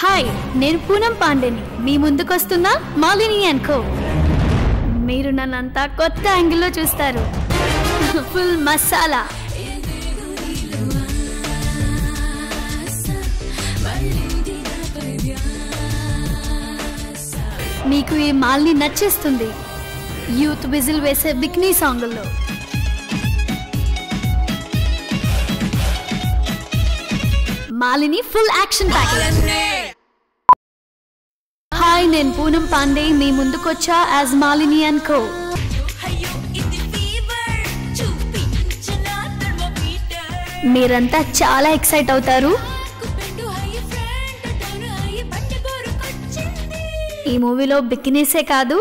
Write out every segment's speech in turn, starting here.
Hi, నేను పూనం పాండేని. మీ ముందుకొస్తున్నా మాలిని అండ్ కో. మీరు నన్నంతా కొత్త యాంగిల్లో చూస్తారు. ఫుల్ మసాలా. మీకు ఈ మాలిని నచ్చేస్తుంది. యూత్ విజిల్ వేసే బికినీ సాంగుల్లో. Malini full action package. Hi, నేను పూనం పాండే. మీ ముందుకొచ్చా యాజ్ మాలిని అండ్ కో. మీరంతా చాలా ఎక్సైట్ అవుతారు. ఈ మూవీలో బికినీసే కాదు,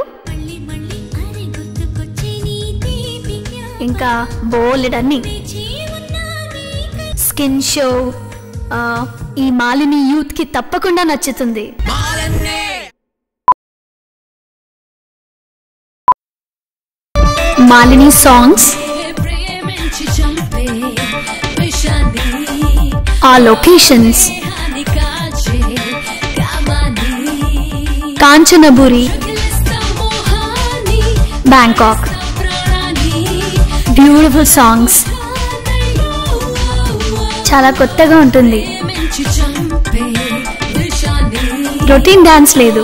ఇంకా బోలెడన్ని స్కిన్ షో. ఈ మాలిని యూత్ కి తప్పకుండా నచ్చుతుంది. మాలిని సాంగ్స్, ఆ locations, Kanchanaburi, Bangkok. Beautiful songs, చాలా కొత్తగా ఉంటుంది. రొటీన్ డాన్స్ లేదు.